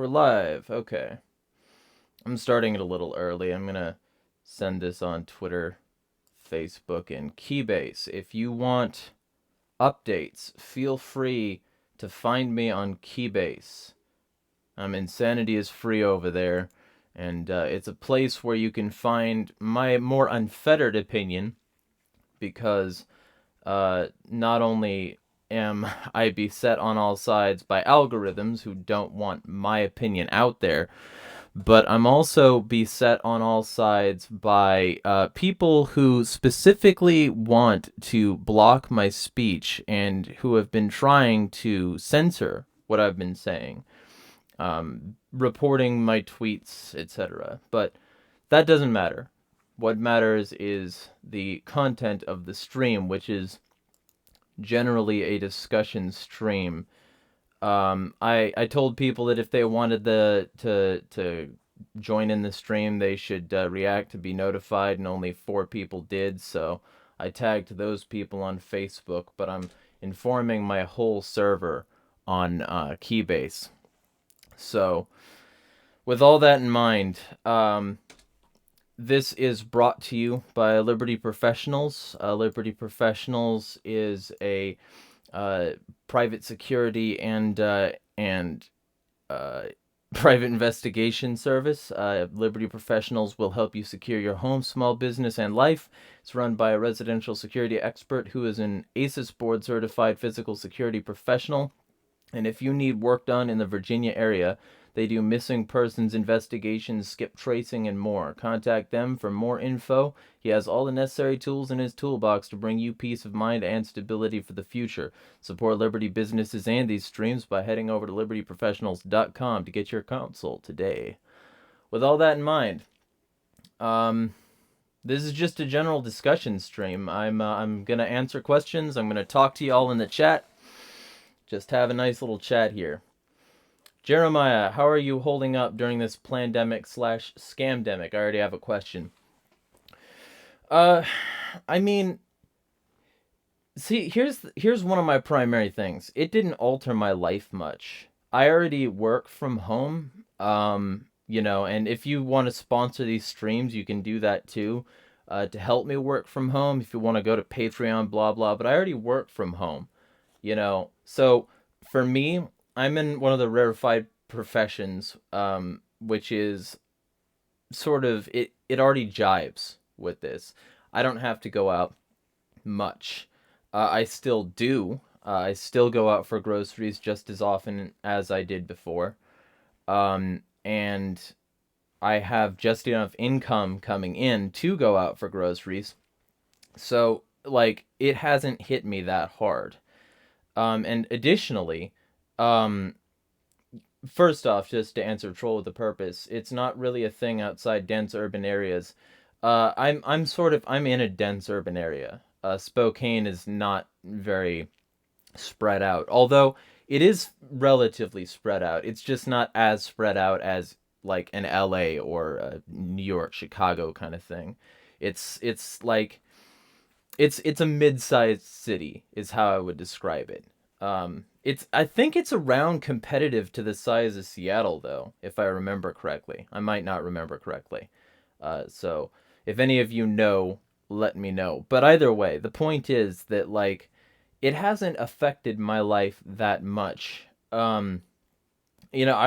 We're live. Okay. I'm starting it a little early. I'm gonna send this on Twitter, Facebook, and Keybase. If you want updates, feel free to find me on Keybase. Insanity is free over there, and it's a place where you can find my more unfettered opinion because not only am I beset on all sides by algorithms who don't want my opinion out there, but I'm also beset on all sides by people who specifically want to block my speech and who have been trying to censor what I've been saying, reporting my tweets, etc. But that doesn't matter. What matters is the content of the stream, which is generally a discussion stream. I told people that if they wanted to join in the stream, they should react to be notified, and only 4 people did. So I tagged those people on Facebook, but I'm informing my whole server on Keybase. So with all that in mind, this is brought to you by Liberty Professionals. Liberty Professionals is a private security and private investigation service. Liberty Professionals will help you secure your home, small business, and life. It's run by a residential security expert who is an ASIS board certified physical security professional. And if you need work done in the Virginia area, they do missing persons investigations, skip tracing, and more. Contact them for more info. He has all the necessary tools in his toolbox to bring you peace of mind and stability for the future. Support Liberty businesses and these streams by heading over to libertyprofessionals.com to get your consult today. With all that in mind, this is just a general discussion stream. I'm gonna answer questions. I'm gonna talk to you all in the chat. Just have a nice little chat here. Jeremiah, how are you holding up during this plandemic/scamdemic? I already have a question. I mean, see, here's one of my primary things. It didn't alter my life much. I already work from home. And if you want to sponsor these streams, you can do that too. To help me work from home, if you want to go to Patreon, blah blah. But I already work from home. So for me, I'm in one of the rarefied professions, which is sort of, it already jibes with this. I don't have to go out much. I still do. I still go out for groceries just as often as I did before. And I have just enough income coming in to go out for groceries. So, it hasn't hit me that hard. And additionally, first off, just to answer Troll with a Purpose, it's not really a thing outside dense urban areas. I'm in a dense urban area. Spokane is not very spread out, although it is relatively spread out. It's just not as spread out as like an LA or a New York, Chicago kind of thing. It's like it's a mid-sized city is how I would describe it. I think it's around competitive to the size of Seattle though, if I remember correctly. I might not remember correctly. So if any of you know, let me know. But either way, the point is that it hasn't affected my life that much. I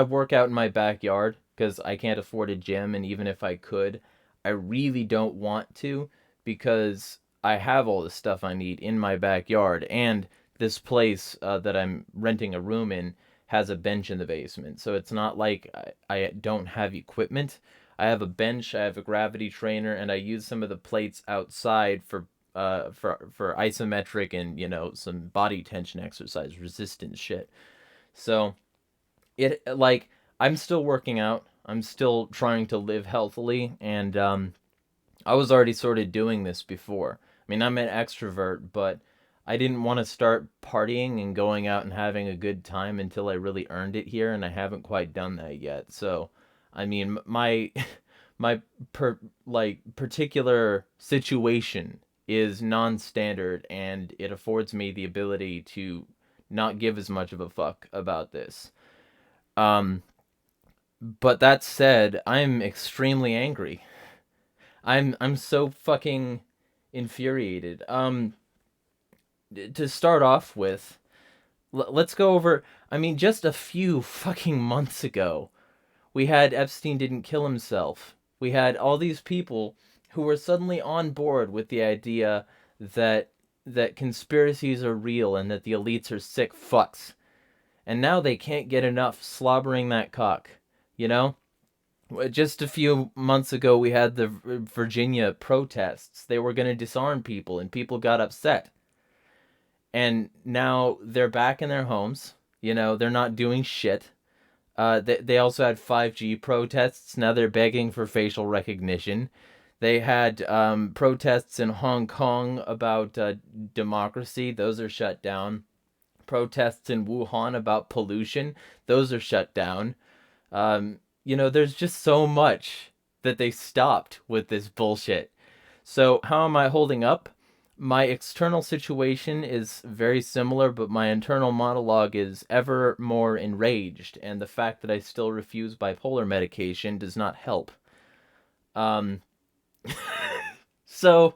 work out in my backyard because I can't afford a gym, and even if I could, I really don't want to because I have all the stuff I need in my backyard, and this place that I'm renting a room in has a bench in the basement. So it's not like I don't have equipment. I have a bench, I have a gravity trainer, and I use some of the plates outside for isometric and some body tension exercise, resistance shit. So I'm still working out. I'm still trying to live healthily, and I was already sort of doing this before. I mean, I'm an extrovert, but I didn't want to start partying and going out and having a good time until I really earned it here, and I haven't quite done that yet. So, I mean, my particular situation is non-standard, and it affords me the ability to not give as much of a fuck about this. But that said, I'm extremely angry. I'm so fucking infuriated. To start off with, let's go over. I mean, just a few fucking months ago, we had Epstein didn't kill himself. We had all these people who were suddenly on board with the idea that conspiracies are real and that the elites are sick fucks. And now they can't get enough slobbering that cock, you know? Just a few months ago, we had the Virginia protests. They were going to disarm people, and people got upset. And now they're back in their homes. You know, they're not doing shit. They also had 5G protests. Now they're begging for facial recognition. They had protests in Hong Kong about democracy. Those are shut down. Protests in Wuhan about pollution. Those are shut down. You know, there's just so much that they stopped with this bullshit. So, how am I holding up? My external situation is very similar, but my internal monologue is ever more enraged, and the fact that I still refuse bipolar medication does not help. Um, so,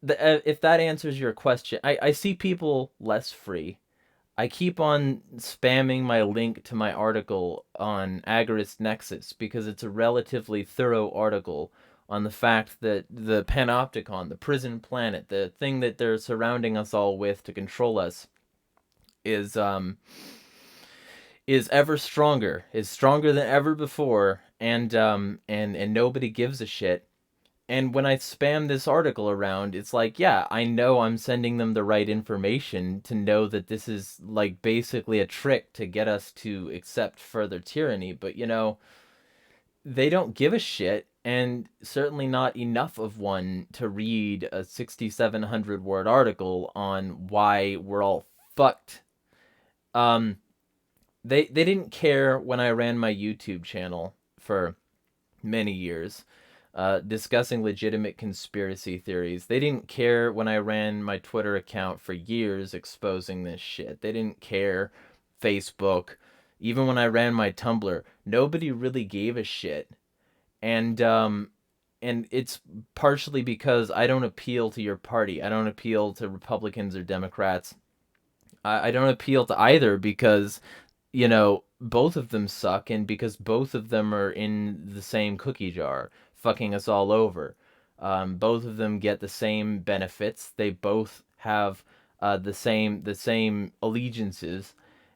if that answers your question, I see people less free. I keep on spamming my link to my article on Agorist Nexus because it's a relatively thorough article on the fact that the panopticon, the prison planet, the thing that they're surrounding us all with to control us, is ever stronger, is stronger than ever before, and nobody gives a shit. And when I spam this article around, it's like, yeah, I know I'm sending them the right information to know that this is like basically a trick to get us to accept further tyranny, but you know, they don't give a shit, and certainly not enough of one to read a 6,700 word article on why we're all fucked. Um, they didn't care when I ran my YouTube channel for many years, discussing legitimate conspiracy theories. They didn't care when I ran my Twitter account for years exposing this shit. They didn't care. Facebook, even when I ran my Tumblr, nobody really gave a shit. And it's partially because I don't appeal to your party. I don't appeal to Republicans or Democrats. I don't appeal to either because, you know, both of them suck, and because both of them are in the same cookie jar, fucking us all over. Both of them get the same benefits. They both have the same allegiances.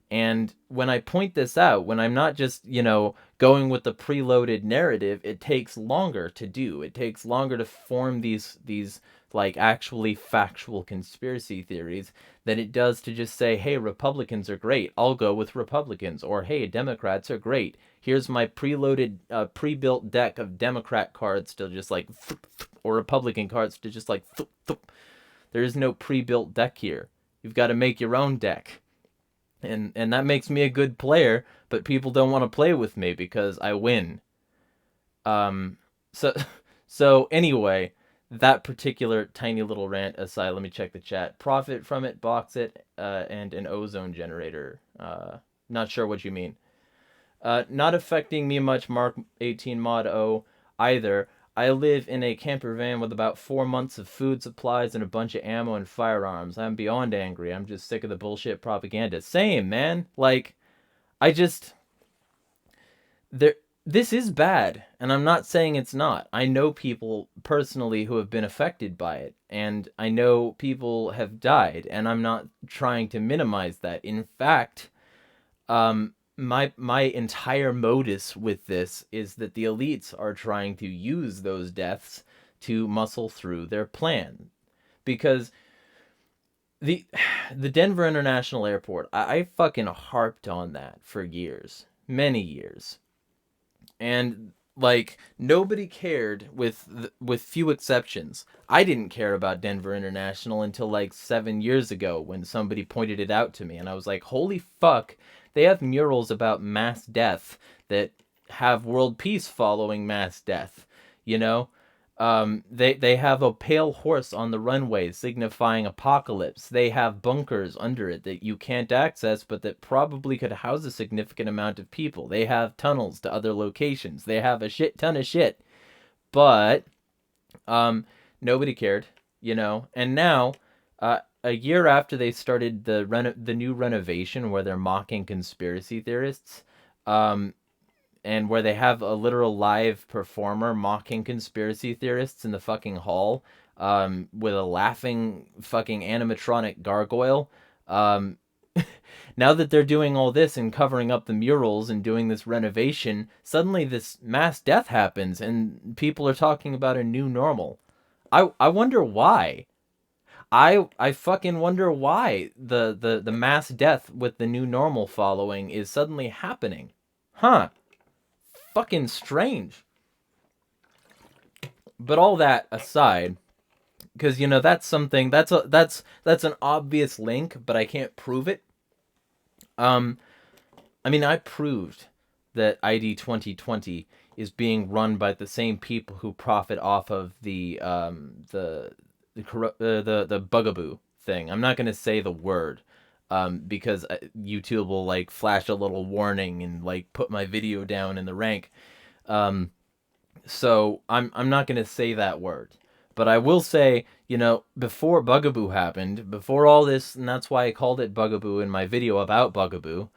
And when I point this out, when I'm not just, you know, going with the preloaded narrative, it takes longer to do. It takes longer to form these like actually factual conspiracy theories than it does to just say, "Hey, Republicans are great. I'll go with Republicans," or "Hey, Democrats are great. Here's my preloaded pre-built deck of Democrat cards to just like or Republican cards to just like there is no pre-built deck here. You've got to make your own deck." And that makes me a good player, but people don't want to play with me because I win. Um, so so anyway, that particular tiny little rant aside, let me check the chat. Profit from it, box it, and an ozone generator. Not sure what you mean. Not affecting me much, Mark 18 Mod O, either. I live in a camper van with about 4 months of food supplies and a bunch of ammo and firearms. I'm beyond angry. I'm just sick of the bullshit propaganda. Same, man. Like, I just there this is bad, and I'm not saying it's not. I know people personally who have been affected by it, and I know people have died, and I'm not trying to minimize that. In fact, my entire modus with this is that the elites are trying to use those deaths to muscle through their plan, because the the Denver International Airport, I fucking harped on that for years, many years, and like nobody cared, with few exceptions. I didn't care about Denver International until like 7 years ago when somebody pointed it out to me, and I was like, holy fuck, they have murals about mass death that have world peace following mass death, you know. They have a pale horse on the runway signifying apocalypse. They have bunkers under it that you can't access, but that probably could house a significant amount of people. They have tunnels to other locations. They have a shit ton of shit. But nobody cared, you know. And now, a year after they started the new renovation where they're mocking conspiracy theorists, um, and where they have a literal live performer mocking conspiracy theorists in the fucking hall, with a laughing fucking animatronic gargoyle. Um, Now that they're doing all this and covering up the murals and doing this renovation, suddenly this mass death happens and people are talking about a new normal. I wonder why. I fucking wonder why the mass death with the new normal following is suddenly happening. Huh. Fucking strange. But all that aside, because you know that's something that's an obvious link, but I can't prove it. Um, I mean, I proved that ID 2020 is being run by the same people who profit off of the bugaboo thing. I'm not gonna say the word, because YouTube will like flash a little warning and like put my video down in the rank. Um, so I'm not gonna say that word, but I will say, you know, before Bugaboo happened, before all this, and that's why I called it Bugaboo in my video about Bugaboo.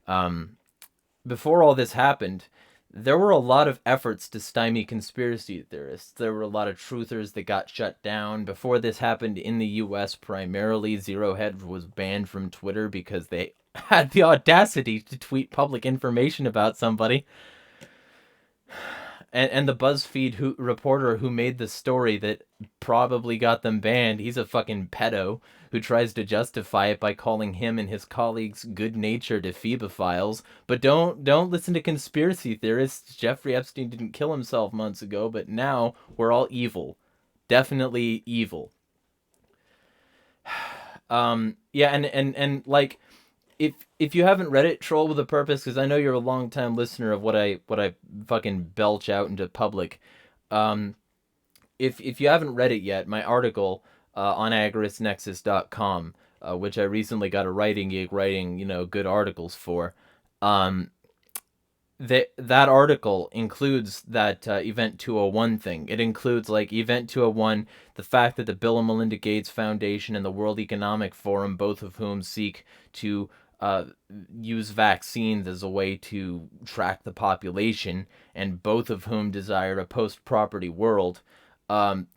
Um, Before all this happened, there were a lot of efforts to stymie conspiracy theorists. There were a lot of truthers that got shut down. Before this happened in the US, primarily, Zero Head was banned from Twitter because they had the audacity to tweet public information about somebody. And the BuzzFeed reporter who made the story that probably got them banned, he's a fucking pedo who tries to justify it by calling him and his colleagues good-natured ephebophiles. But don't listen to conspiracy theorists. Jeffrey Epstein didn't kill himself months ago, but now we're all evil. Definitely evil. Yeah, and like, if you haven't read it, Troll with a Purpose, because I know you're a long time listener of what I fucking belch out into public. Um, if you haven't read it yet, my article on agorisnexus.com, which I recently got a writing gig writing, you know, good articles for. Um, that article includes that Event 201 thing. It includes like Event 201, the fact that the Bill and Melinda Gates Foundation and the World Economic Forum, both of whom seek to uh, use vaccines as a way to track the population, and both of whom desire a post-property world. Um,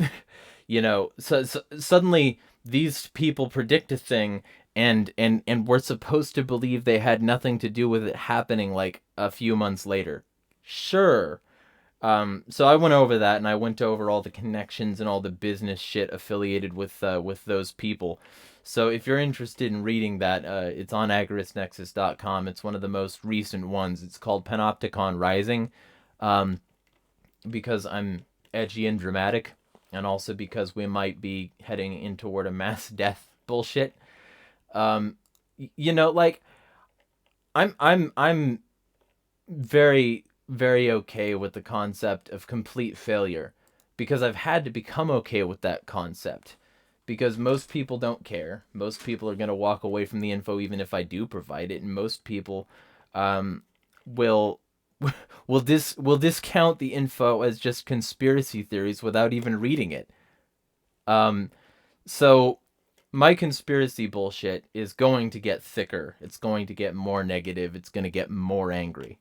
you know, so suddenly these people predict a thing, and we're supposed to believe they had nothing to do with it happening like a few months later. Sure. So I went over that, and I went over all the connections and all the business shit affiliated with those people. So if you're interested in reading that, it's on agorisnexus.com. It's one of the most recent ones. It's called Panopticon Rising, um, because I'm edgy and dramatic, and also because we might be heading in toward a mass death bullshit. Um, you know, like I'm very very okay with the concept of complete failure, because I've had to become okay with that concept, because most people don't care. Most people are going to walk away from the info even if I do provide it, and most people um will will discount the info as just conspiracy theories without even reading it. Um so my conspiracy bullshit is going to get thicker. It's going to get more negative. It's going to get more angry.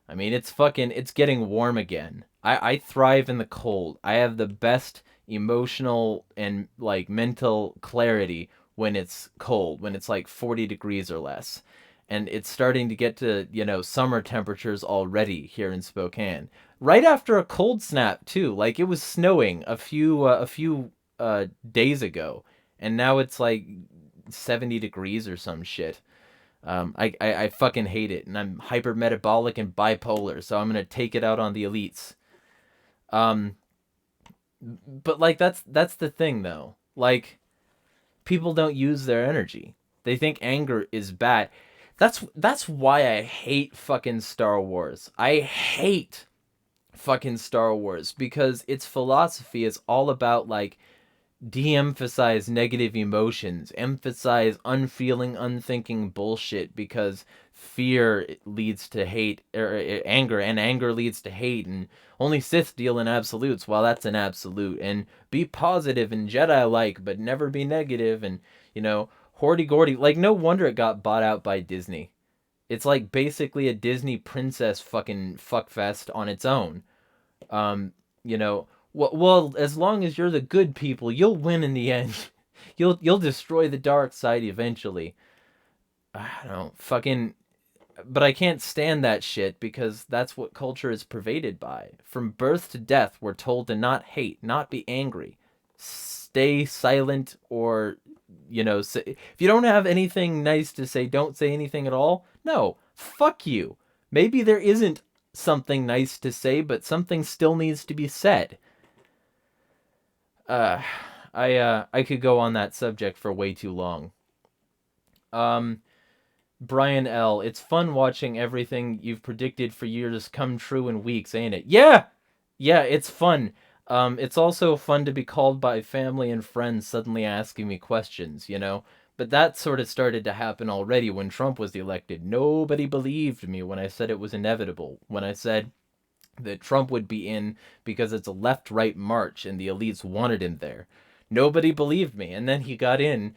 I mean, it's getting warm again. I thrive in the cold. I have the best emotional and like mental clarity when it's cold, when it's like 40 degrees or less. And it's starting to get to, you know, summer temperatures already here in Spokane. Right after a cold snap too. Like it was snowing a few days ago, and now it's like 70 degrees or some shit. I fucking hate it, and I'm hyper metabolic and bipolar, so I'm gonna take it out on the elites. Um, but like that's the thing though. Like people don't use their energy. They think anger is bad. That's why I hate fucking Star Wars. I hate fucking Star Wars, because its philosophy is all about like de-emphasize negative emotions, emphasize unfeeling, unthinking bullshit, because fear leads to hate, or anger, and anger leads to hate, and only Sith deal in absolutes. Well, that's an absolute. And be positive and Jedi-like, but never be negative, and hoity-gordy. Like, no wonder it got bought out by Disney. It's like basically a Disney princess fucking fuckfest on its own. Um, you know, well, as long as you're the good people, you'll win in the end. You'll destroy the dark side eventually. I don't know, fucking. But I can't stand that shit because that's what culture is pervaded by. From birth to death, we're told to not hate, not be angry, stay silent, or say, if you don't have anything nice to say, don't say anything at all. No, fuck you. Maybe there isn't something nice to say, but something still needs to be said. Uh, I could go on that subject for way too long. Um, Brian L. It's fun watching everything you've predicted for years come true in weeks, ain't it? Yeah, yeah, it's fun. It's also fun to be called by family and friends suddenly asking me questions. But that sort of started to happen already when Trump was elected. Nobody believed me when I said it was inevitable. When I said that Trump would be in because it's a left-right march and the elites wanted him there. Nobody believed me. And then he got in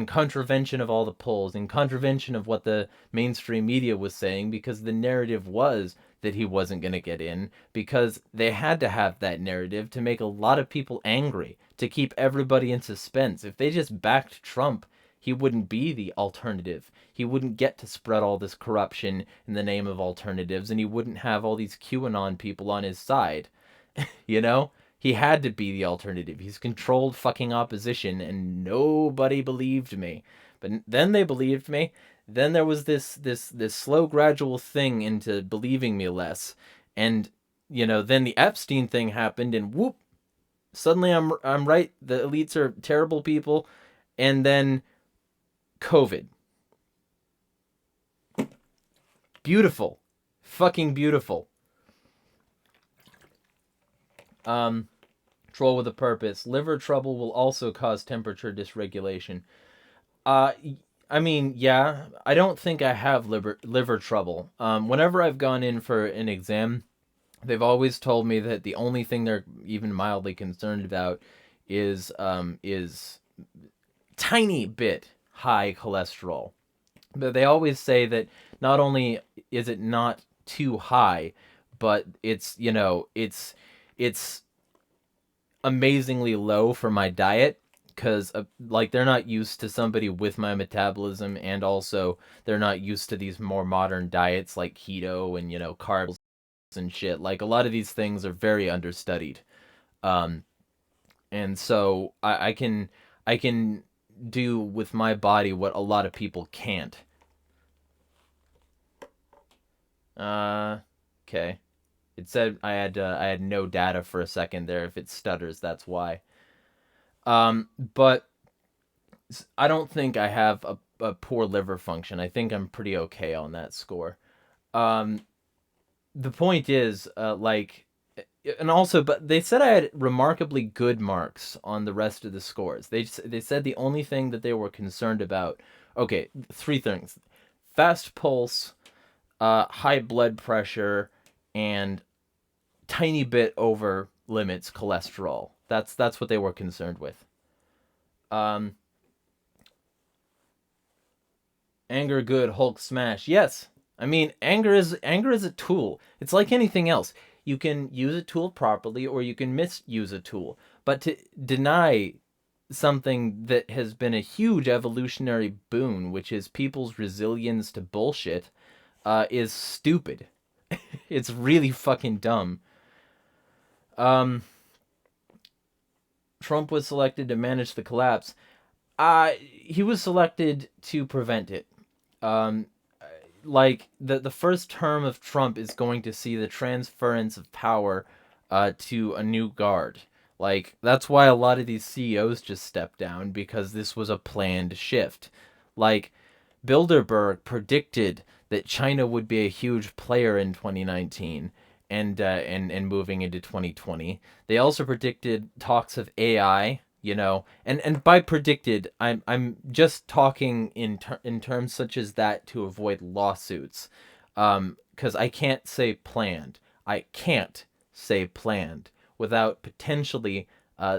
contravention of all the polls, in contravention of what the mainstream media was saying, because the narrative was that he wasn't going to get in, because they had to have that narrative to make a lot of people angry, to keep everybody in suspense. If they just backed Trump, he wouldn't be the alternative. He wouldn't get to spread all this corruption in the name of alternatives, and he wouldn't have all these QAnon people on his side. you know? He had to be the alternative. He's controlled fucking opposition, and nobody believed me. But then they believed me. Then there was this slow, gradual thing into believing me less, and then the Epstein thing happened, and whoop, suddenly I'm right. The elites are terrible people, and then COVID. Beautiful, fucking beautiful. Troll with a purpose. Liver trouble will also cause temperature dysregulation. Uh, I mean, yeah, I don't think I have liver trouble. Whenever I've gone in for an exam, they've always told me that the only thing they're even mildly concerned about is tiny bit high cholesterol. But they always say that not only is it not too high, but it's amazingly low for my diet, because like they're not used to somebody with my metabolism, and also they're not used to these more modern diets like keto and carbs and shit. Like, a lot of these things are very understudied. um and so I can do with my body what a lot of people can't. Okay. It said I had no data for a second there. If it stutters, that's why. But I don't think I have a poor liver function. I think I'm pretty okay on that score. Um, the point is, and also, but they said I had remarkably good marks on the rest of the scores. They said the only thing that they were concerned about. Okay, three things: fast pulse, high blood pressure, and tiny bit over limits cholesterol. That's what they were concerned with. Um, Anger good, Hulk smash. Yes. I mean, anger is a tool. It's like anything else. You can use a tool properly, or you can misuse a tool. But to deny something that has been a huge evolutionary boon, which is people's resilience to bullshit, is stupid. It's really fucking dumb. Um, Trump was selected to manage the collapse. He was selected to prevent it. Um, like, the first term of Trump is going to see the transference of power to a new guard. Like, that's why a lot of these CEOs just stepped down, because this was a planned shift. Like, Bilderberg predicted that China would be a huge player in 2019, and moving into 2020. They also predicted talks of AI, and by predicted, I'm just talking in terms such as that to avoid lawsuits, because I can't say planned. I can't say planned without potentially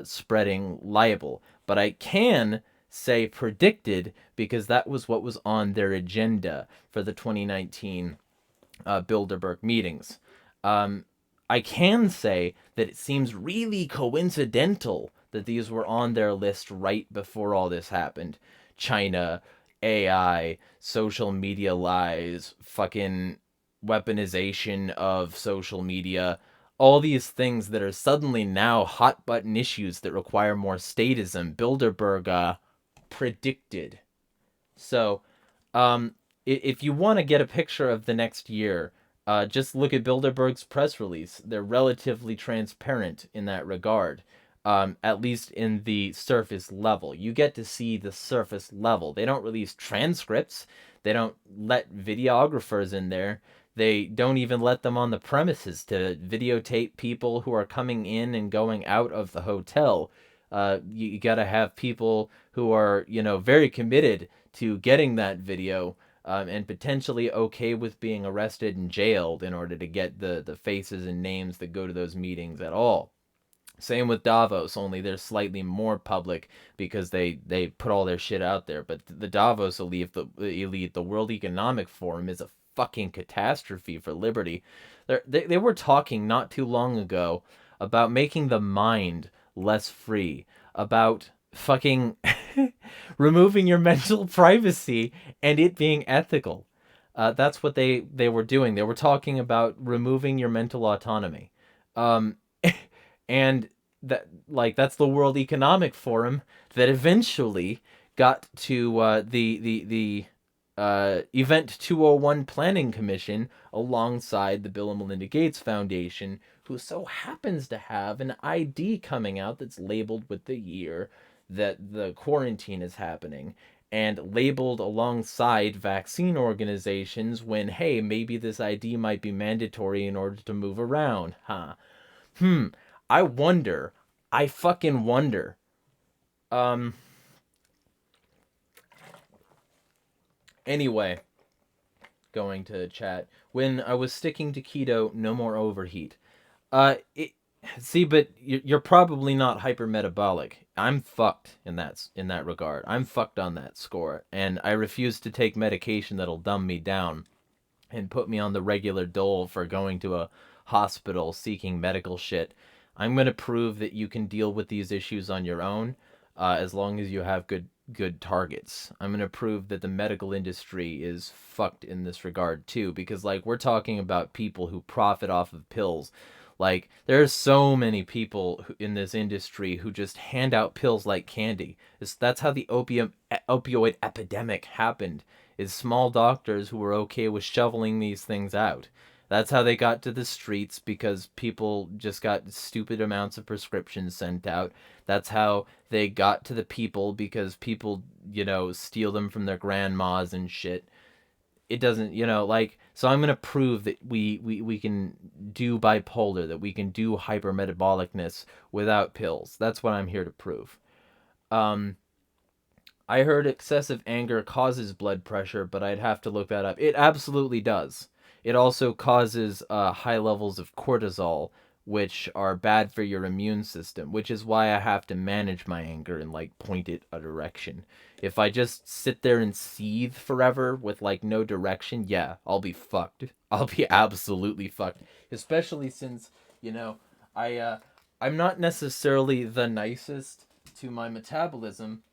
spreading libel, but I can say predicted because that was what was on their agenda for the 2019 Bilderberg meetings. Um, I can say that it seems really coincidental that these were on their list right before all this happened. China, AI, social media lies, fucking weaponization of social media, all these things that are suddenly now hot button issues that require more statism. Bilderberg predicted. So, if you want to get a picture of the next year, just look at Bilderberg's press release. They're relatively transparent in that regard, at least in the surface level. You get to see the surface level. They don't release transcripts. They don't let videographers in there. They don't even let them on the premises to videotape people who are coming in and going out of the hotel. You got to have people who are, very committed to getting that video, and potentially okay with being arrested and jailed in order to get the faces and names that go to those meetings at all. Same with Davos, only they're slightly more public because they put all their shit out there. But the Davos elite, the World Economic Forum, is a fucking catastrophe for liberty. They were talking not too long ago about making the mind less free, about fucking removing your mental privacy and it being ethical. That's what they were doing. They were talking about removing your mental autonomy. Um, and that's the World Economic Forum that eventually got to the Event 201 Planning Commission alongside the Bill and Melinda Gates Foundation, who so happens to have an ID coming out that's labeled with the year that the quarantine is happening and labeled alongside vaccine organizations when, hey, maybe this ID might be mandatory in order to move around. Huh. I wonder. I fucking wonder. Um. Anyway, going to chat. When I was sticking to keto, no more overheat. It, see, but you're probably not hypermetabolic. I'm fucked in that regard. I'm fucked on that score, and I refuse to take medication that'll dumb me down and put me on the regular dole for going to a hospital seeking medical shit. I'm going to prove that you can deal with these issues on your own, as long as you have good targets. I'm going to prove that the medical industry is fucked in this regard too, because like we're talking about people who profit off of pills. Like there are so many people in this industry who just hand out pills like candy. That's how the opioid epidemic happened. Is small doctors who were okay with shoveling these things out. That's how they got to the streets, because people just got stupid amounts of prescriptions sent out. That's how they got to the people, because people, steal them from their grandmas and shit. It doesn't, so I'm going to prove that we can do bipolar, that we can do hypermetabolicness without pills. That's what I'm here to prove. Um, I heard excessive anger causes blood pressure, but I'd have to look that up. It absolutely does. It also causes high levels of cortisol, which are bad for your immune system, which is why I have to manage my anger and point it a direction. If I just sit there and seethe forever with no direction, yeah, I'll be fucked. I'll be absolutely fucked. Especially since, you know, I'm not necessarily the nicest to my metabolism,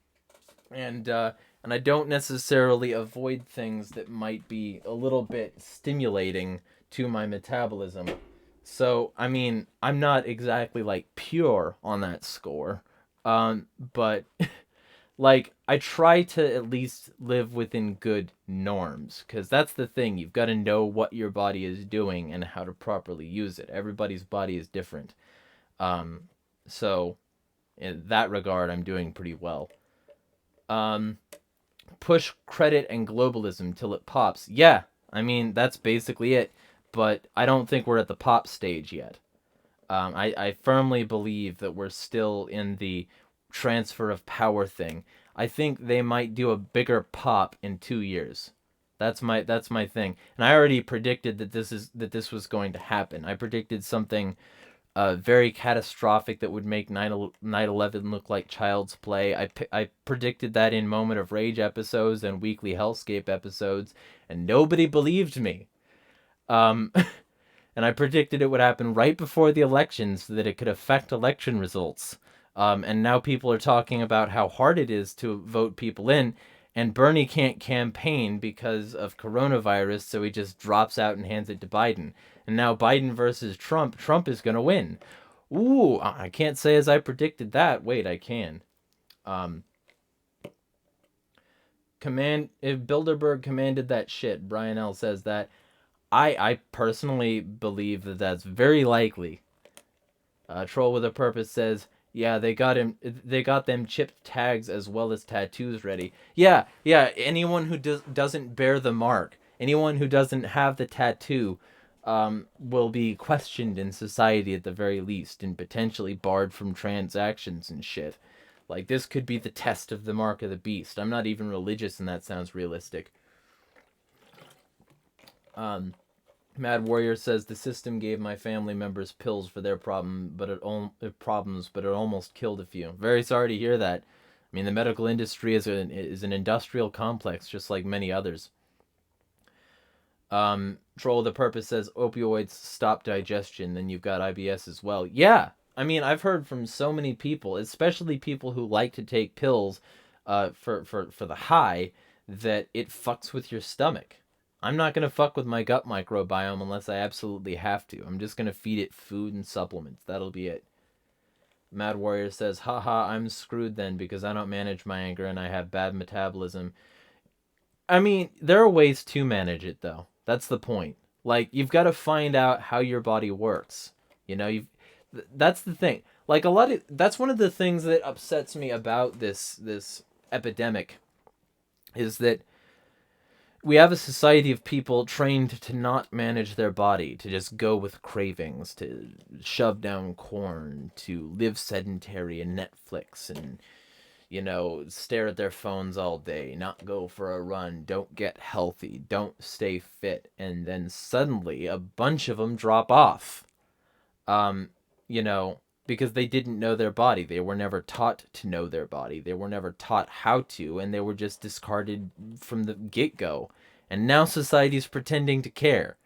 and I don't necessarily avoid things that might be a little bit stimulating to my metabolism. So, I mean, I'm not exactly pure on that score. But I try to at least live within good norms, cuz that's the thing. You've got to know what your body is doing and how to properly use it. Everybody's body is different. So in that regard, I'm doing pretty well. Um Push credit and globalism till it pops. Yeah, I mean, that's basically it. but I don't think we're at the pop stage yet. I firmly believe that we're still in the transfer of power thing. I think they might do a bigger pop in 2 years. That's my thing. And I already predicted that this was going to happen. I predicted something very catastrophic that would make 9/11 look like child's play. I predicted that in Moment of Rage episodes and Weekly Hellscape episodes, and nobody believed me. Um, and I predicted it would happen right before the election so that it could affect election results. And now people are talking about how hard it is to vote people in, and Bernie can't campaign because of coronavirus, so he just drops out and hands it to Biden. And now Biden versus Trump, Trump is going to win. Ooh, I can't say as I predicted that. Wait, I can. Um, if Bilderberg commanded that shit, Brian L says that. I personally believe that that's very likely. Troll with a Purpose says, yeah, they got him. They got them chipped tags as well as tattoos ready. Yeah, yeah. Anyone who doesn't bear the mark, anyone who doesn't have the tattoo, will be questioned in society at the very least, and potentially barred from transactions and shit. Like, this could be the test of the mark of the beast. I'm not even religious, and that sounds realistic. Mad Warrior says the system gave my family members pills for their problems, but it almost killed a few. Very sorry to hear that. I mean, the medical industry is an industrial complex, just like many others. Troll the Purpose says opioids stop digestion, then you've got IBS as well. Yeah, I mean, I've heard from so many people, especially people who like to take pills, for the high, that it fucks with your stomach. I'm not gonna fuck with my gut microbiome unless I absolutely have to. I'm just gonna feed it food and supplements. That'll be it. Mad Warrior says, haha, I'm screwed then because I don't manage my anger and I have bad metabolism. I mean, there are ways to manage it though. That's the point. Like, you've got to find out how your body works. You know, that's the thing. Like, that's one of the things that upsets me about this epidemic is that we have a society of people trained to not manage their body, to just go with cravings, to shove down corn, to live sedentary and Netflix and, stare at their phones all day, not go for a run, don't get healthy, don't stay fit. And then suddenly a bunch of them drop off. Um, you know, because they didn't know their body. They were never taught to know their body. They were never taught how to, and they were just discarded from the get-go. And now society's pretending to care.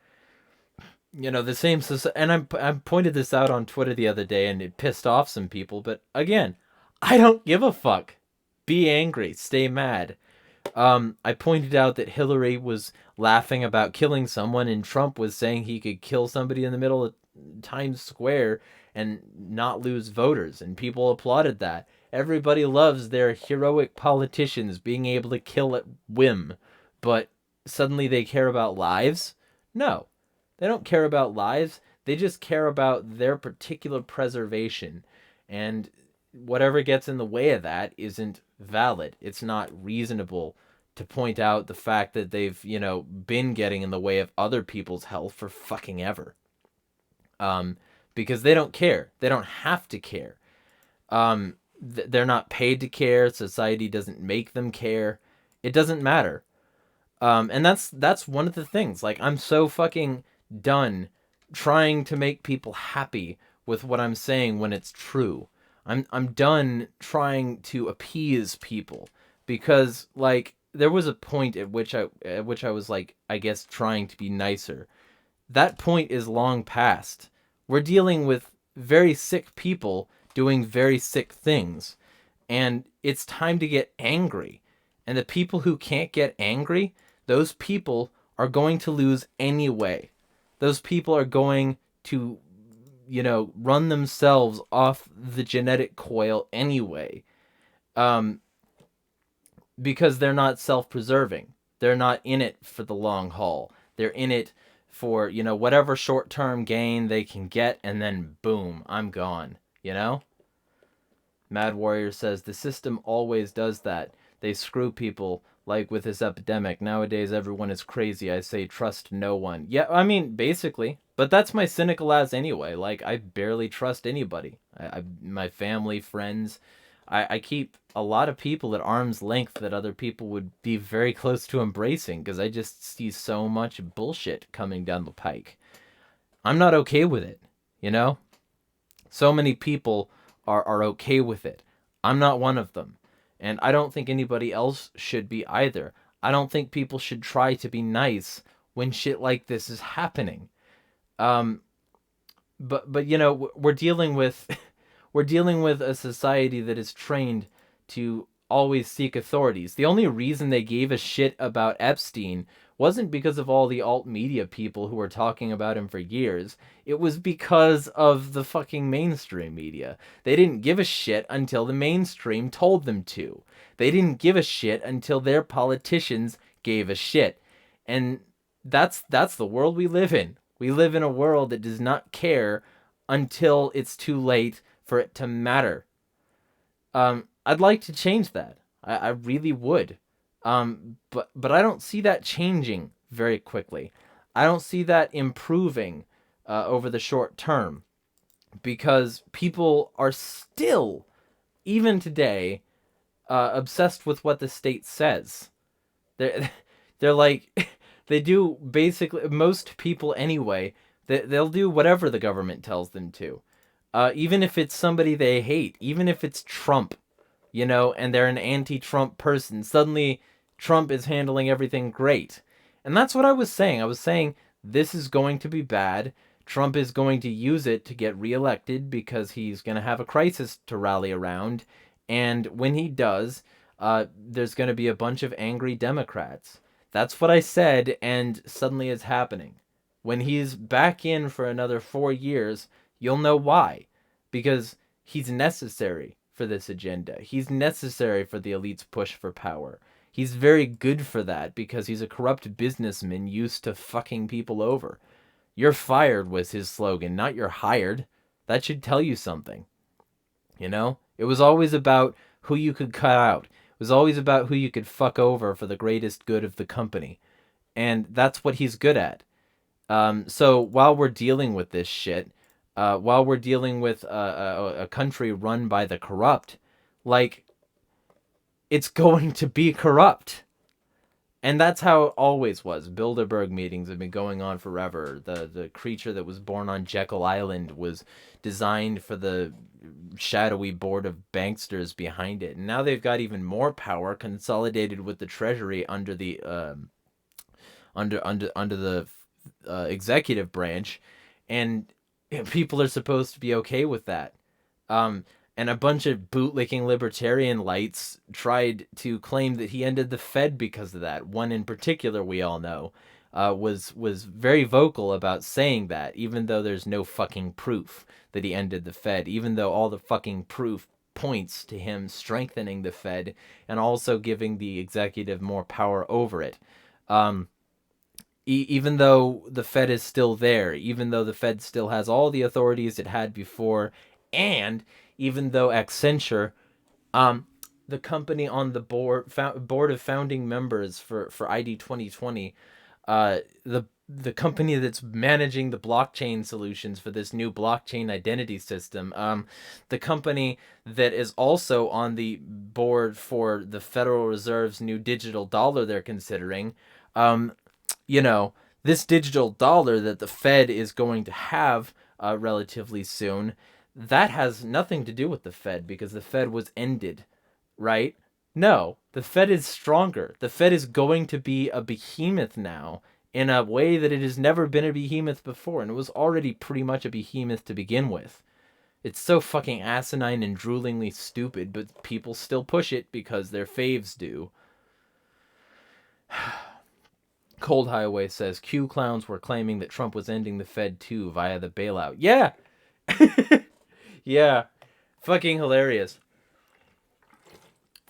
The same society, and I pointed this out on Twitter the other day, and it pissed off some people. But again, I don't give a fuck. Be angry, stay mad. I pointed out that Hillary was laughing about killing someone, and Trump was saying he could kill somebody in the middle of Times Square and not lose voters, and people applauded that. Everybody loves their heroic politicians being able to kill at whim, but suddenly they care about lives? No, they don't care about lives. They just care about their particular preservation, and whatever gets in the way of that isn't valid. It's not reasonable to point out the fact that they've, been getting in the way of other people's health for fucking ever. Because they don't care. They don't have to care. They're not paid to care. Society doesn't make them care. It doesn't matter. And that's one of the things. Like, I'm so fucking done trying to make people happy with what I'm saying when it's true. I'm done trying to appease people because, like, there was a point at which I was, like, I guess trying to be nicer. That point is long past. We're dealing with very sick people doing very sick things, and it's time to get angry. And the people who can't get angry, those people are going to lose anyway. Those people are going to, run themselves off the genetic coil anyway. Because they're not self-preserving. They're not in it for the long haul. They're in it for, whatever short-term gain they can get, and then boom, I'm gone, Mad Warrior says the system always does that. They screw people Like with this epidemic, nowadays everyone is crazy. I say trust no one. Yeah, I mean, basically. But that's my cynical ass anyway. Like, I barely trust anybody. My family, friends. I keep a lot of people at arm's length that other people would be very close to embracing because I just see so much bullshit coming down the pike. I'm not okay with it, you know? So many people are okay with it. I'm not one of them. And I don't think anybody else should be either. I don't think people should try to be nice when shit like this is happening. Um, but you know, we're dealing with we're dealing with a society that is trained to always seek authorities. The only reason they gave a shit about Epstein wasn't because of all the alt media people who were talking about him for years. It was because of the fucking mainstream media. They didn't give a shit until the mainstream told them to. They didn't give a shit until their politicians gave a shit. And that's the world we live in. We live in a world that does not care until it's too late for it to matter. I'd like to change that. I really would. But I don't see that changing very quickly. I don't see that improving over the short term because people are still, even today, obsessed with what the state says. They're they're like they do basically most people anyway. They'll do whatever the government tells them to, even if it's somebody they hate, even if it's Trump, you know, and they're an anti-Trump person. Suddenly, Trump is handling everything great, and that's what I was saying. I was saying this is going to be bad. Trump is going to use it to get reelected because he's going to have a crisis to rally around, and when he does, there's going to be a bunch of angry Democrats. That's what I said, and suddenly it's happening. When he's back in for another 4 years, you'll know why. Because he's necessary for this agenda. He's necessary for the elite's push for power. He's very good for that because he's a corrupt businessman used to fucking people over. You're fired was his slogan, not you're hired. That should tell you something. You know? It was always about who you could cut out. It was always about who you could fuck over for the greatest good of the company. And that's what he's good at. So while we're dealing with this shit, while we're dealing with a country run by the corrupt, like, it's going to be corrupt. And that's how it always was. Bilderberg meetings have been going on forever. The creature that was born on Jekyll Island was designed for the shadowy board of banksters behind it. And now they've got even more power consolidated with the treasury under the under the executive branch, and people are supposed to be okay with that. And a bunch of bootlicking libertarian lights tried to claim that he ended the Fed because of that. One in particular, we all know, was very vocal about saying that, even though there's no fucking proof that he ended the Fed, even though all the fucking proof points to him strengthening the Fed and also giving the executive more power over it. Even though the Fed is still there, even though the Fed still has all the authorities it had before, and even though Accenture, the company on the board of founding members for ID 2020, the company that's managing the blockchain solutions for this new blockchain identity system, the company that is also on the board for the Federal Reserve's new digital dollar they're considering, you know, this digital dollar that the Fed is going to have relatively soon, that has nothing to do with the Fed because the Fed was ended, right? No, the Fed is stronger. The Fed is going to be a behemoth now in a way that it has never been a behemoth before, and it was already pretty much a behemoth to begin with. It's so fucking asinine and droolingly stupid, but people still push it because their faves do. Cold Highway says Q clowns were claiming that Trump was ending the Fed too via the bailout. Yeah. Yeah. Fucking hilarious.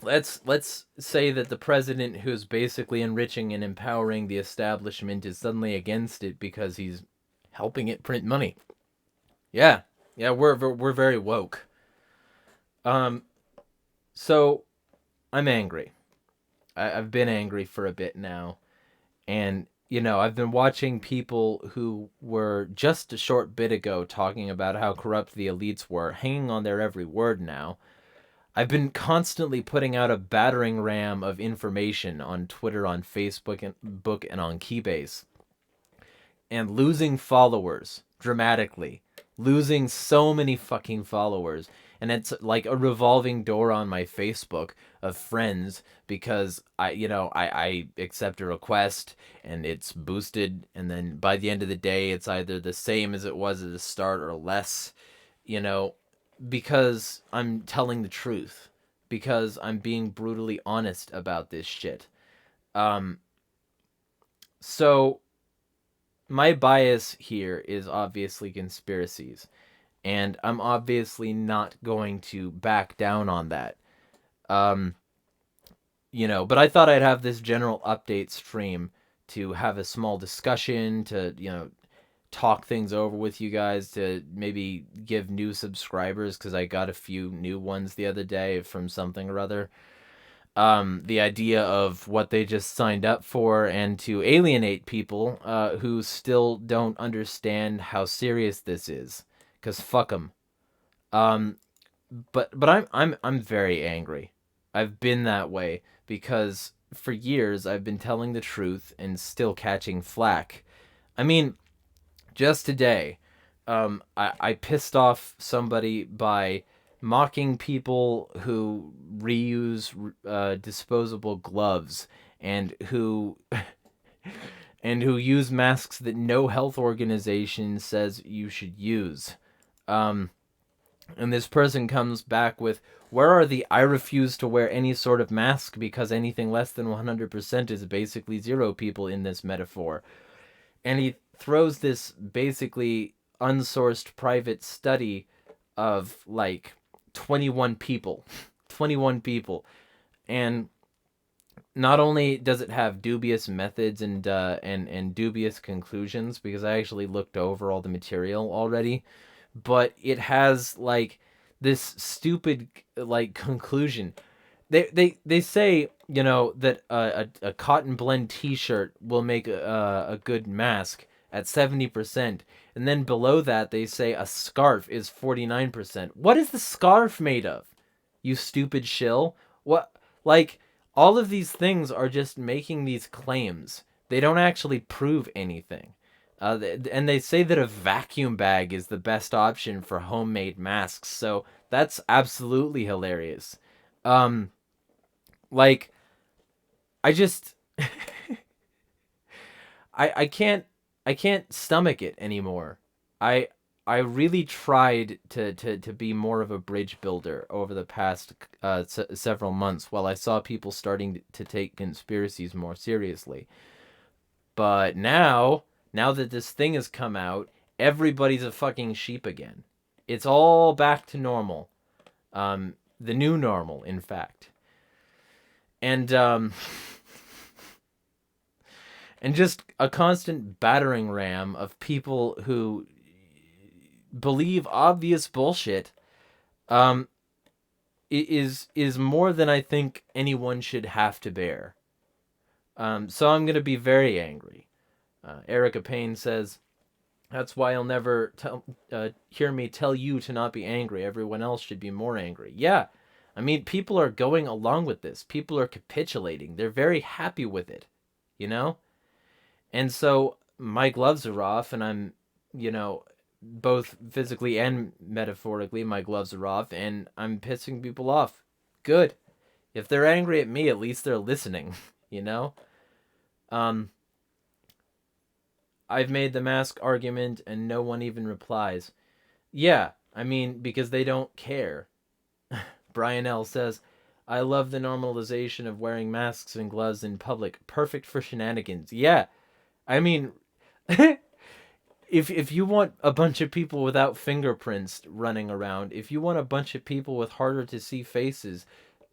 Let's say that the president who's basically enriching and empowering the establishment is suddenly against it because he's helping it print money. Yeah. Yeah, we're very woke. So I'm angry. I've been angry for a bit now, and I've been watching people who were just a short bit ago talking about how corrupt the elites were, hanging on their every word now. I've been constantly putting out a battering ram of information on Twitter, on Facebook, and book, and on Keybase, and losing followers dramatically, losing so many fucking followers. And it's like a revolving door on my Facebook of friends because I accept a request and it's boosted, and then by the end of the day it's either the same as it was at the start or less, you know, because I'm telling the truth, because I'm being brutally honest about this shit. Um so my bias here is obviously conspiracies, and I'm obviously not going to back down on that. Um, but I thought I'd have this general update stream to have a small discussion, to, talk things over with you guys, to maybe give new subscribers, because I got a few new ones the other day from something or other. The idea of what they just signed up for, and to alienate people who still don't understand how serious this is, because fuck them. Um, but I'm very angry. I've been that way because for years I've been telling the truth and still catching flack. I mean, just today, I pissed off somebody by mocking people who reuse disposable gloves, and who use masks that no health organization says you should use. Um, and this person comes back with, "Where are the 'I refuse to wear any sort of mask because anything less than 100% is basically zero' people in this metaphor?" And he throws this basically unsourced private study of like 21 people. 21 people. And not only does it have dubious methods and dubious conclusions, because I actually looked over all the material already, but it has like this stupid like conclusion. They say, that a cotton blend T-shirt will make a good mask at 70%, and then below that they say a scarf is 49%. What is the scarf made of? You stupid shill. What, like, all of these things are just making these claims. They don't actually prove anything. And they say that a vacuum bag is the best option for homemade masks. So that's absolutely hilarious. Um, like, I just I can't stomach it anymore. I I really tried to be more of a bridge builder over the past several months, while I saw people starting to take conspiracies more seriously. But now that this thing has come out, everybody's a fucking sheep again. It's all back to normal. The new normal, in fact. And and just a constant battering ram of people who believe obvious bullshit um is more than I think anyone should have to bear. So I'm gonna be very angry. Erica Payne says, "That's why you'll never hear me tell you to not be angry. Everyone else should be more angry." Yeah, I mean, people are going along with this. People are capitulating. They're very happy with it, you know? And so my gloves are off, and I'm, both physically and metaphorically, my gloves are off, and I'm pissing people off. Good. If they're angry at me, at least they're listening, you know? Um, I've made the mask argument and no one even replies. Yeah, I mean, because they don't care. Brian L. says, "I love the normalization of wearing masks and gloves in public. Perfect for shenanigans." Yeah, I mean, if you want a bunch of people without fingerprints running around, if you want a bunch of people with harder to see faces,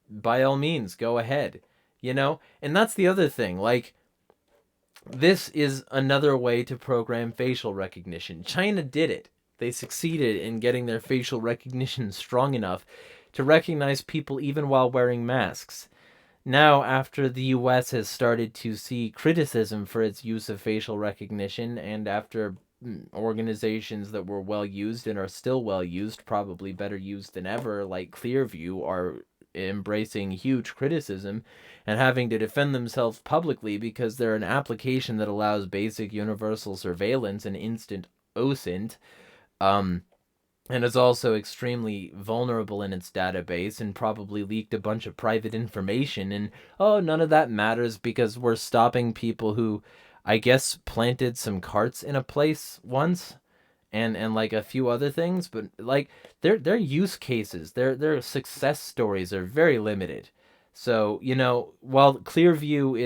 by all means, go ahead. And that's the other thing. Like, this is another way to program facial recognition. China did it. They succeeded in getting their facial recognition strong enough to recognize people even while wearing masks. Now, after the US has started to see criticism for its use of facial recognition, and after organizations that were well used and are still well used, probably better used than ever, like Clearview, are embracing huge criticism and having to defend themselves publicly because they're an application that allows basic universal surveillance and instant OSINT. Um, and is also extremely vulnerable in its database and probably leaked a bunch of private information. And oh, none of that matters because we're stopping people who, I guess, planted some carts in a place once, and like a few other things. But like their use cases, their success stories are very limited. So while Clearview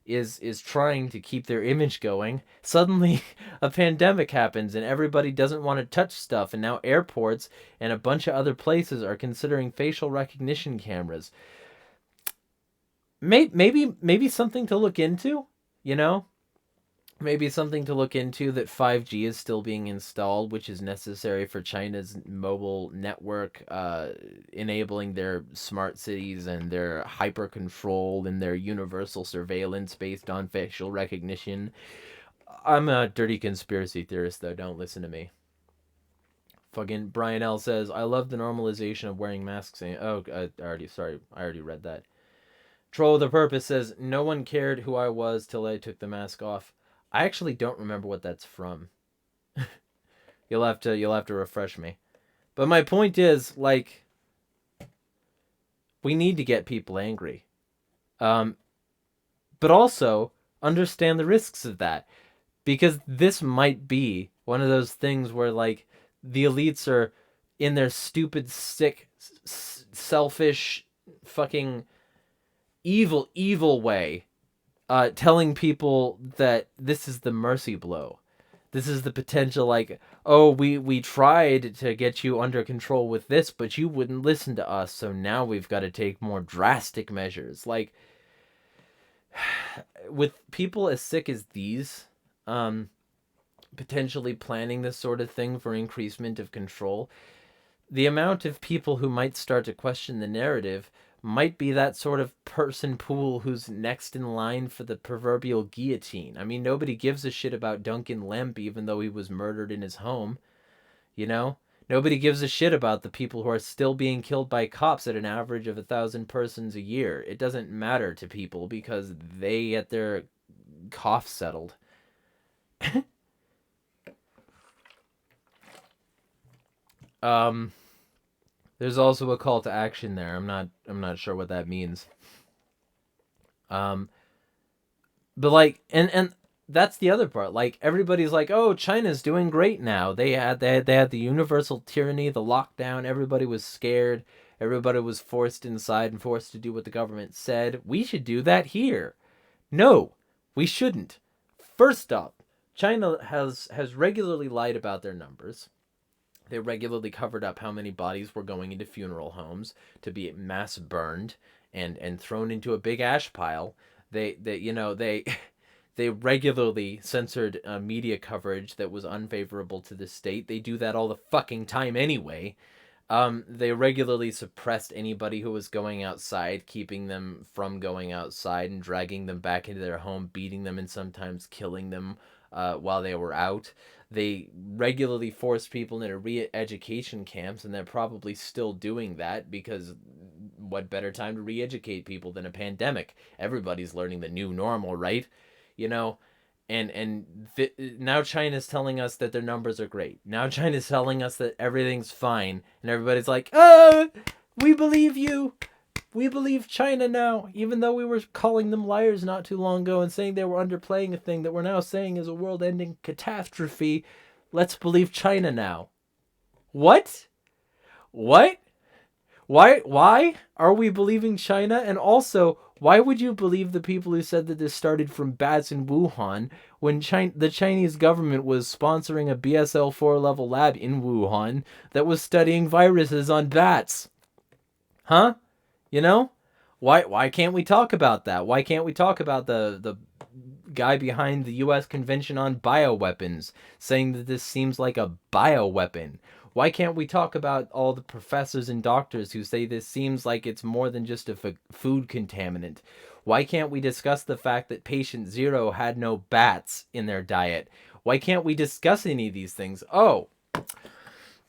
is trying to keep their image going, suddenly a pandemic happens and everybody doesn't want to touch stuff, and now airports and a bunch of other places are considering facial recognition cameras. Maybe something to look into, you know? Maybe something to look into that 5G is still being installed, which is necessary for China's mobile network, enabling their smart cities and their hyper control and their universal surveillance based on facial recognition. I'm a dirty conspiracy theorist, though. Don't listen to me. Fucking Brian L says, I love the normalization of wearing masks. Oh, I already read that. Troll with a Purpose says, no one cared who I was till I took the mask off. I actually don't remember what that's from. You'll have to refresh me. But my point is, like, we need to get people angry. But also understand the risks of that. Because this might be one of those things where, like, the elites are in their stupid, sick, selfish, fucking evil way, telling people that this is the mercy blow. This is the potential, like, oh, we tried to get you under control with this, but you wouldn't listen to us, so now we've got to take more drastic measures. Like, with people as sick as these, potentially planning this sort of thing for increasement of control, the amount of people who might start to question the narrative might be that sort of person pool who's next in line for the proverbial guillotine. I mean, nobody gives a shit about Duncan Lemp, even though he was murdered in his home. You know? Nobody gives a shit about the people who are still being killed by cops at an average of 1,000 persons a year. It doesn't matter to people because they get their cough settled. There's also a call to action there. I'm not sure what that means. Um, but like, and that's the other part. Like, everybody's like, oh, China's doing great now. They had the universal tyranny, the lockdown. Everybody was scared. Everybody was forced inside and forced to do what the government said. We should do that here. No, we shouldn't. First off, China has regularly lied about their numbers. They regularly covered up how many bodies were going into funeral homes to be mass burned and thrown into a big ash pile. They they regularly censored media coverage that was unfavorable to the state. They do that all the fucking time anyway. They regularly suppressed anybody who was going outside, keeping them from going outside and dragging them back into their home, beating them and sometimes killing them while they were out. They regularly forced people into re-education camps, and they're probably still doing that because what better time to re-educate people than a pandemic? Everybody's learning the new normal, right? You know, now China's telling us that their numbers are great. Now China's telling us that everything's fine, and everybody's like, "Oh, we believe you. We believe China now," even though we were calling them liars not too long ago and saying they were underplaying a thing that we're now saying is a world-ending catastrophe. Let's believe China now. What? What? Why are we believing China? And also, why would you believe the people who said that this started from bats in Wuhan when the Chinese government was sponsoring a BSL-4 level lab in Wuhan that was studying viruses on bats? Huh? You know? Why can't we talk about that? Why can't we talk about the guy behind the US Convention on Bioweapons saying that this seems like a bioweapon? Why can't we talk about all the professors and doctors who say this seems like it's more than just a food contaminant? Why can't we discuss the fact that patient zero had no bats in their diet? Why can't we discuss any of these things? Oh,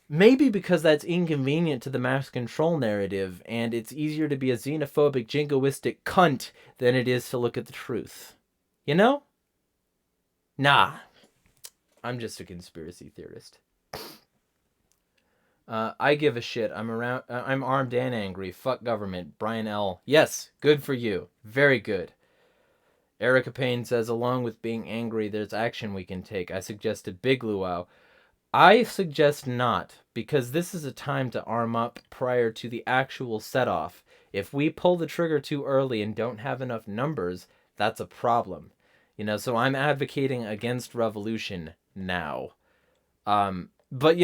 maybe because that's inconvenient to the mass control narrative, and it's easier to be a xenophobic, jingoistic cunt than it is to look at the truth. You know? Nah, I'm just a conspiracy theorist. I give a shit. I'm armed and angry. Fuck government. Brian L. Yes, good for you. Very good. Erica Payne says, along with being angry, there's action we can take. I suggest a big luau. I suggest not, because this is a time to arm up prior to the actual set-off. If we pull the trigger too early and don't have enough numbers, that's a problem. So I'm advocating against revolution now. But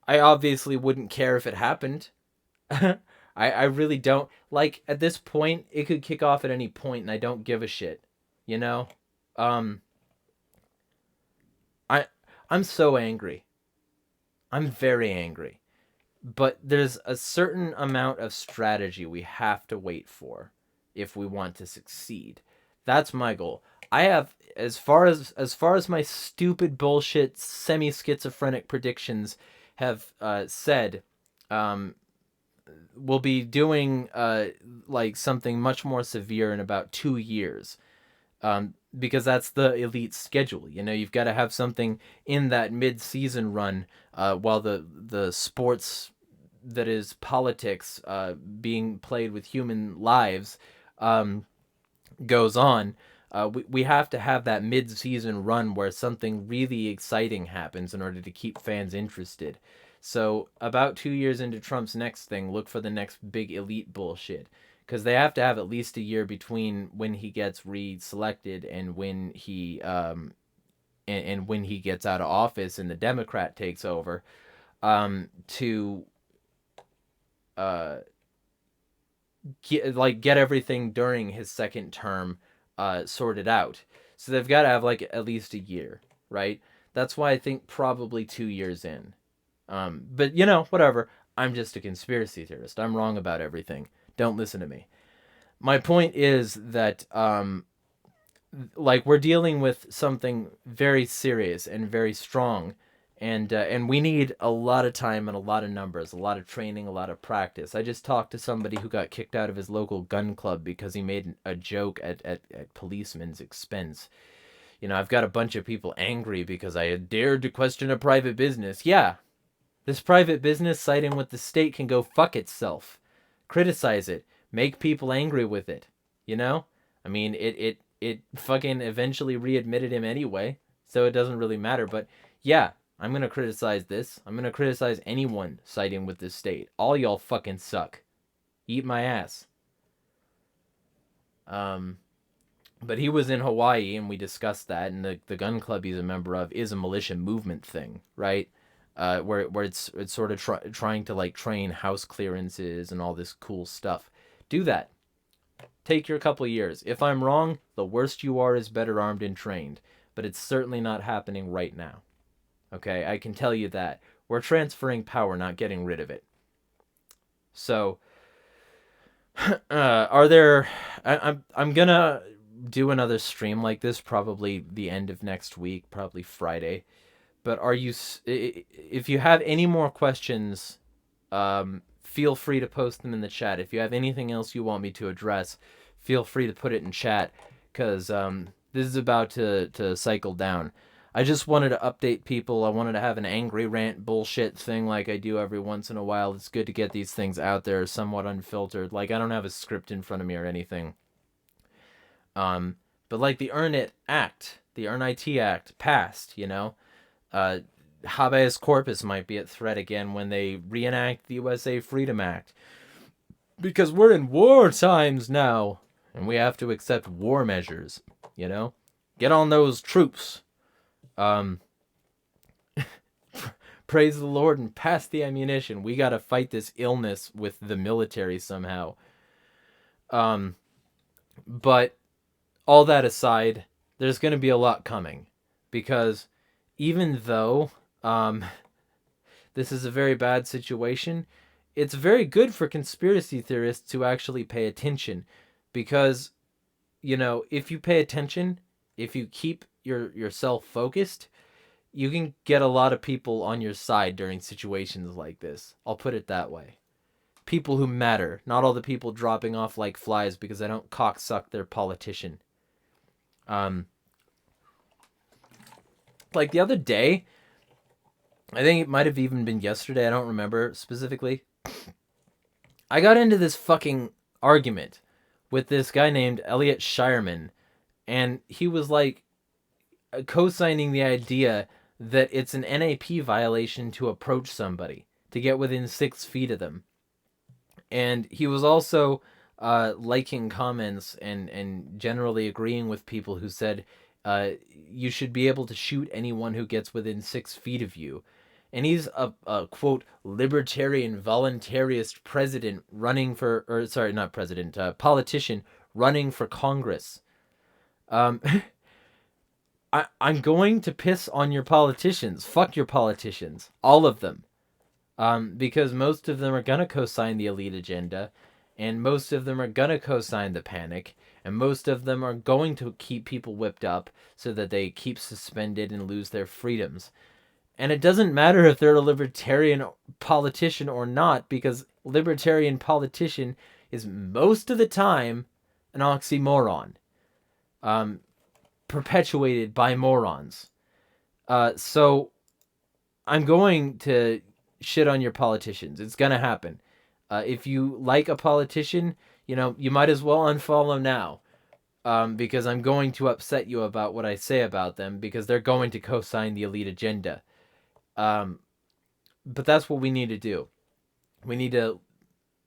I obviously wouldn't care if it happened. I really don't. Like, at this point, it could kick off at any point, and I don't give a shit. You know? Um, I, I'm so angry. I'm very angry. But there's a certain amount of strategy we have to wait for if we want to succeed. That's my goal. I have, as far as my stupid bullshit semi schizophrenic predictions have said, um, we'll be doing like something much more severe in about 2 years, because that's the elite schedule. You've got to have something in that mid-season run, while the sports that is politics, being played with human lives, um, goes on. We have to have that mid-season run where something really exciting happens in order to keep fans interested. So about 2 years into Trump's next thing, look for the next big elite bullshit. Because they have to have at least a year between when he gets reselected and when he gets out of office and the Democrat takes over, to uh, get everything during his second term sorted out. So they've got to have like at least a year, right? That's why I think probably 2 years in. But whatever. I'm just a conspiracy theorist. I'm wrong about everything. Don't listen to me. My point is that like, we're dealing with something very serious and very strong, and we need a lot of time and a lot of numbers, a lot of training, a lot of practice. I just talked to somebody who got kicked out of his local gun club because he made a joke at policemen's expense. I've got a bunch of people angry because I had dared to question a private business. Yeah, this private business siding with the state can go fuck itself. Criticize it. Make people angry with it. I mean, it fucking eventually readmitted him anyway, so it doesn't really matter. But yeah, I'm gonna criticize this. I'm gonna criticize anyone siding with this state. All y'all fucking suck. Eat my ass. Um, but he was in Hawaii, and we discussed that, and the gun club he's a member of is a militia movement thing, right? Where it's sort of trying to like train house clearances and all this cool stuff. Do that. Take your couple years. If I'm wrong, the worst you are is better armed and trained. But it's certainly not happening right now. Okay, I can tell you that. We're transferring power, not getting rid of it. So, are there? I'm gonna do another stream like this probably the end of next week, probably Friday. But if you have any more questions, feel free to post them in the chat. If you have anything else you want me to address, feel free to put it in chat, because this is about to cycle down. I just wanted to update people. I wanted to have an angry rant bullshit thing like I do every once in a while. It's good to get these things out there somewhat unfiltered. Like, I don't have a script in front of me or anything. But like the Earn It Act, the Earn IT Act passed, habeas corpus might be at threat again when they reenact the USA Freedom Act. Because we're in war times now, and we have to accept war measures, Get on those troops. Praise the Lord and pass the ammunition. We gotta fight this illness with the military somehow. But all that aside, there's gonna be a lot coming. Because even though this is a very bad situation, it's very good for conspiracy theorists to actually pay attention, because, if you pay attention, if you keep yourself focused, you can get a lot of people on your side during situations like this. I'll put it that way. People who matter, not all the people dropping off like flies because they don't cocksuck their politician. Um, like the other day, I think it might have even been yesterday, I don't remember specifically. I got into this fucking argument with this guy named Elliot Shireman, and he was like co-signing the idea that it's an NAP violation to approach somebody, to get within 6 feet of them. And he was also liking comments and generally agreeing with people who said you should be able to shoot anyone who gets within 6 feet of you. And he's a quote libertarian voluntarist president running for, or sorry, not president, politician running for Congress. Um, I'm going to piss on your politicians. Fuck your politicians, all of them. Because most of them are gonna co-sign the elite agenda, and most of them are gonna co-sign the panic, and most of them are going to keep people whipped up so that they keep suspended and lose their freedoms. And it doesn't matter if they're a libertarian politician or not, because libertarian politician is most of the time an oxymoron, perpetuated by morons. So I'm going to shit on your politicians. It's gonna happen. If you like a politician, you might as well unfollow now, because I'm going to upset you about what I say about them, because they're going to co-sign the elite agenda. But that's what we need to do. We need to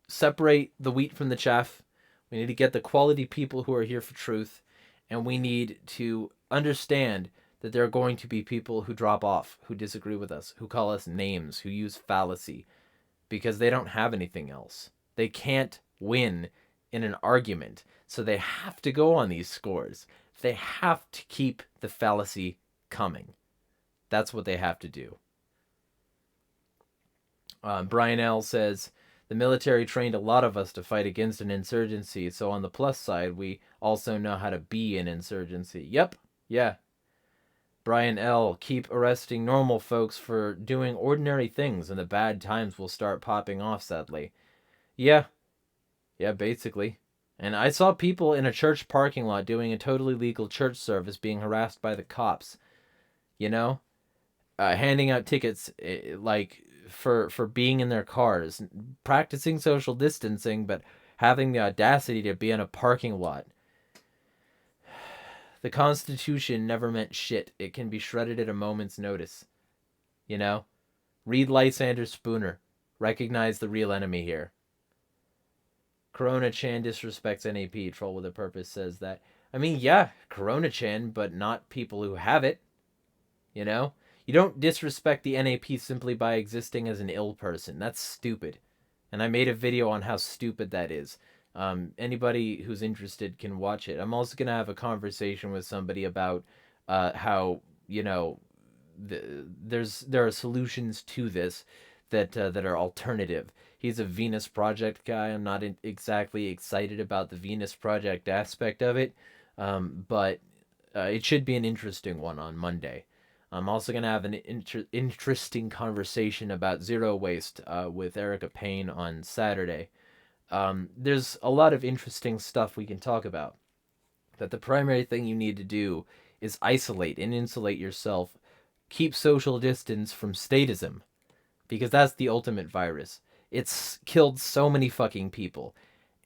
separate the wheat from the chaff. We need to get the quality people who are here for truth, and we need to understand that there are going to be people who drop off, who disagree with us, who call us names, who use fallacy, because they don't have anything else. They can't win in an argument, so they have to go on these scores. They have to keep the fallacy coming. That's what they have to do. Brian L. says, the military trained a lot of us to fight against an insurgency, so on the plus side, we also know how to be an insurgency. Yep, yeah. Brian L., keep arresting normal folks for doing ordinary things, and the bad times will start popping off, sadly. Yeah, basically. And I saw people in a church parking lot doing a totally legal church service being harassed by the cops. Handing out tickets, like, for being in their cars, practicing social distancing, but having the audacity to be in a parking lot. The Constitution never meant shit. It can be shredded at a moment's notice. Read Lysander Spooner. Recognize the real enemy here. Corona Chan disrespects NAP. Troll with a Purpose says that. I mean, yeah, Corona Chan, but not people who have it. You don't disrespect the NAP simply by existing as an ill person. That's stupid. And I made a video on how stupid that is. Anybody who's interested can watch it. I'm also going to have a conversation with somebody about how, there are solutions to this that are alternative. He's a Venus Project guy. I'm not exactly excited about the Venus Project aspect of it, but it should be an interesting one on Monday. I'm also going to have an interesting conversation about zero waste with Erica Payne on Saturday. There's a lot of interesting stuff we can talk about. That the primary thing you need to do is isolate and insulate yourself. Keep social distance from statism. Because that's the ultimate virus. It's killed so many fucking people.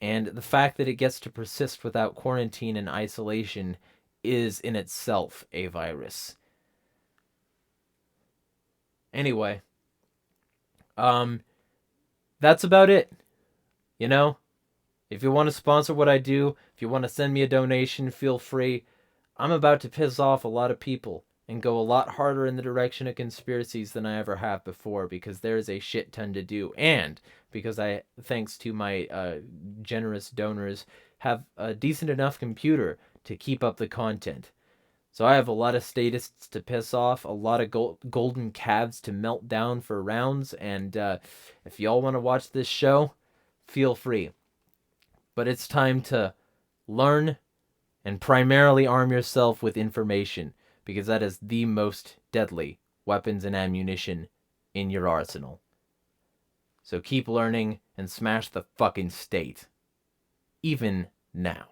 And the fact that it gets to persist without quarantine and isolation is in itself a virus. Anyway, that's about it. If you want to sponsor what I do, if you want to send me a donation, feel free. I'm about to piss off a lot of people and go a lot harder in the direction of conspiracies than I ever have before, because there's a shit ton to do, and because I, thanks to my generous donors, have a decent enough computer to keep up the content. So I have a lot of statists to piss off, a lot of golden calves to melt down for rounds, and if y'all want to watch this show, feel free. But it's time to learn and primarily arm yourself with information, because that is the most deadly weapons and ammunition in your arsenal. So keep learning and smash the fucking state. Even now.